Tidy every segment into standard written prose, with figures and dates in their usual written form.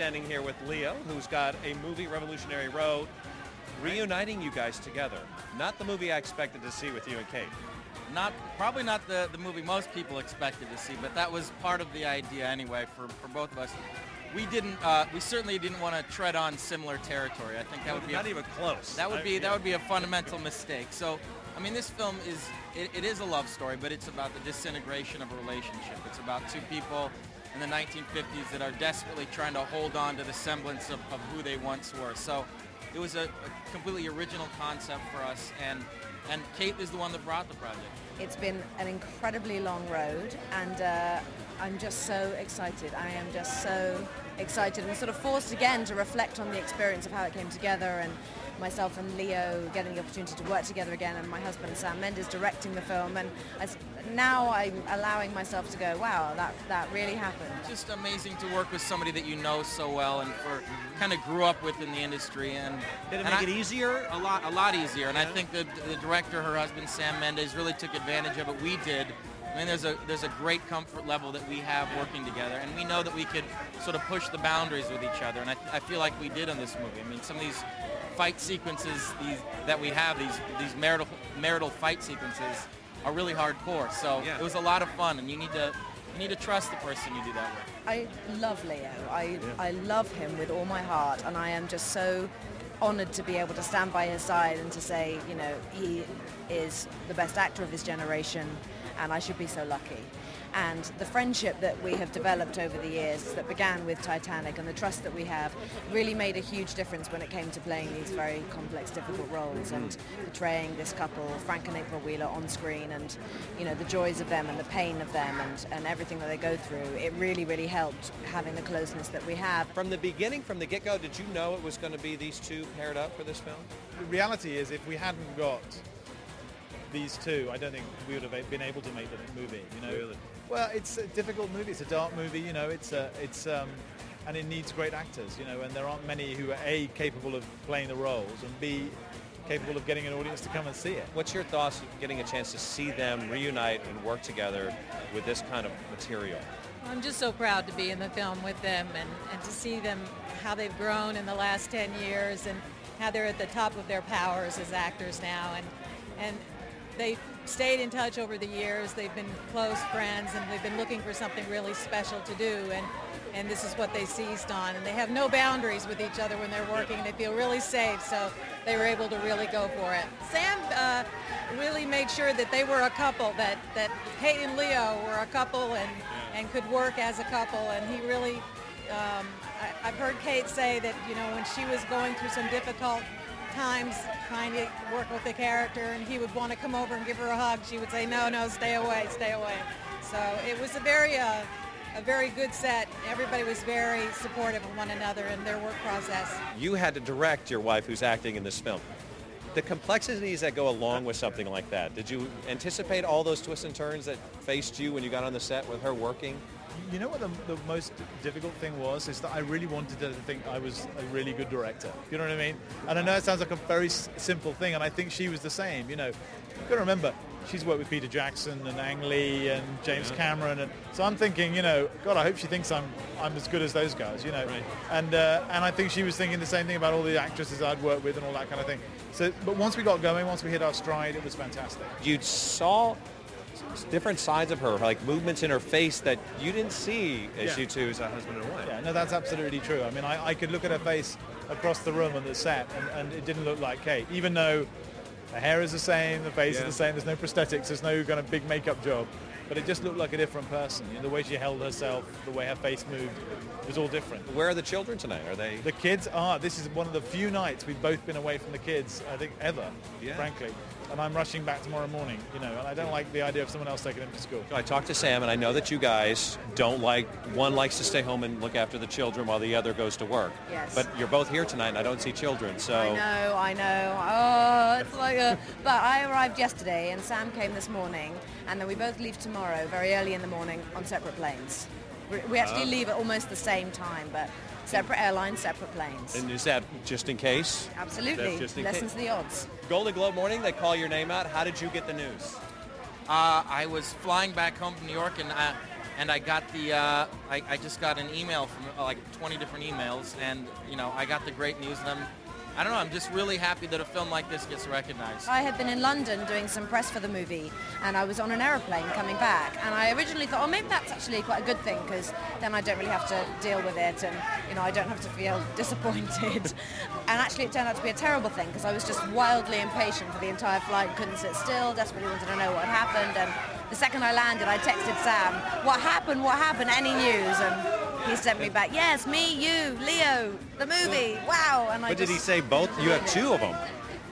standing here with Leo, who's got a movie, Revolutionary Road, reuniting you guys together. Not the movie I expected to see with you and Kate. Probably not the movie most people expected to see, but that was part of the idea anyway for both of us. We certainly didn't want to tread on similar territory. I think that would be not even close. That would be a fundamental mistake. So, I mean, this film is a love story, but it's about the disintegration of a relationship. It's about two people in the 1950s that are desperately trying to hold on to the semblance of who they once were. So it was a completely original concept for us, and Kate is the one that brought the project. It's been an incredibly long road, and I'm just so excited. I am just so excited and sort of forced again to reflect on the experience of how it came together, and myself and Leo getting the opportunity to work together again, and my husband Sam Mendes directing the film, and now I'm allowing myself to go, wow, that really happened. It's just amazing to work with somebody that you know so well and kind of grew up with in the industry. And did it make it easier? A lot easier. And I think the director, her husband Sam Mendes, really took advantage of it. We did. I mean, there's a great comfort level that we have working together, and we know that we could sort of push the boundaries with each other, and I feel like we did on this movie. I mean, some of these fight sequences that we have, these marital fight sequences, are really hardcore. So It was a lot of fun, and you need to trust the person you do that with. I love Leo. I love him with all my heart, and I am just so honored to be able to stand by his side and to say, you know, he is the best actor of his generation, and I should be so lucky. And the friendship that we have developed over the years that began with Titanic, and the trust that we have, really made a huge difference when it came to playing these very complex, difficult roles and portraying this couple, Frank and April Wheeler, on screen, and you know, the joys of them and the pain of them and everything that they go through. It really, really helped having the closeness that we have. From the beginning, from the get-go, did you know it was going to be these two paired up for this film? The reality is, if we hadn't got these two, I don't think we would have been able to make the movie. You know, really? Well, it's a difficult movie. It's a dark movie. You know, and it needs great actors. You know, and there aren't many who are A, capable of playing the roles, and B, capable of getting an audience to come and see it. What's your thoughts of getting a chance to see them reunite and work together with this kind of material? I'm just so proud to be in the film with them and to see them, how they've grown in the last 10 years and how they're at the top of their powers as actors now. And they've stayed in touch over the years. They've been close friends, and they've been looking for something really special to do, and this is what they seized on. And they have no boundaries with each other when they're working. They feel really safe, so they were able to really go for it. Sam really made sure that they were a couple, that Kate and Leo were a couple and could work as a couple, and he really, I've heard Kate say that, you know, when she was going through some difficult times trying to work with the character, and he would want to come over and give her a hug, she would say, no, stay away. So it was a very good set. Everybody was very supportive of one another in their work process. You had to direct your wife who's acting in this film. The complexities that go along with something like that, did you anticipate all those twists and turns that faced you when you got on the set with her working? You know what the most difficult thing was? Is that I really wanted her to think I was a really good director. You know what I mean? And I know it sounds like a very simple thing, and I think she was the same. You know, you've got to remember, she's worked with Peter Jackson and Ang Lee and James Cameron, and so I'm thinking, you know, God, I hope she thinks I'm as good as those guys, you know. Right. And I think she was thinking the same thing about all the actresses I'd worked with and all that kind of thing. So, but once we got going, once we hit our stride, it was fantastic. You saw different sides of her, like movements in her face that you didn't see as you two as a husband and wife. Yeah, no, that's absolutely true. I mean, I could look at her face across the room on the set, and it didn't look like Kate, even though the hair is the same, the face is the same, there's no prosthetics, there's no kind of big makeup job, but it just looked like a different person. You know, the way she held herself, the way her face moved, it was all different. Where are the children tonight? Are they? The kids are. This is one of the few nights we've both been away from the kids, I think, ever, frankly. And I'm rushing back tomorrow morning, you know, and I don't like the idea of someone else taking them to school. I talked to Sam, and I know that you guys don't like, one likes to stay home and look after the children while the other goes to work. Yes. But you're both here tonight, and I don't see children, so... I know. Oh, it's like a... But I arrived yesterday, and Sam came this morning, and then we both leave tomorrow, very early in the morning, on separate planes. We actually leave at almost the same time, but separate airlines, separate planes. And is that just in case? Absolutely. Lessens the odds. Golden Globe morning, they call your name out. How did you get the news? I was flying back home from New York, and and I got the I just got an email from like 20 different emails, and I got the great news, and I don't know, I'm just really happy that a film like this gets recognized. I had been in London doing some press for the movie, and I was on an aeroplane coming back, and I originally thought, oh, maybe that's actually quite a good thing, because then I don't really have to deal with it, and I don't have to feel disappointed. And actually it turned out to be a terrible thing, because I was just wildly impatient for the entire flight, couldn't sit still, desperately wanted to know what had happened, and the second I landed, I texted Sam, what happened, any news? And he sent me back, yes, me, you, Leo, the movie, wow. And But did he say both? You have two of them.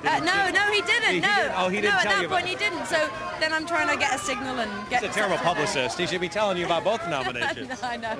No, he didn't. He didn't? Oh, he didn't no, tell at you that point about he didn't. So then I'm trying to get a signal and get... He's a terrible publicist. He should be telling you about both nominations. I know.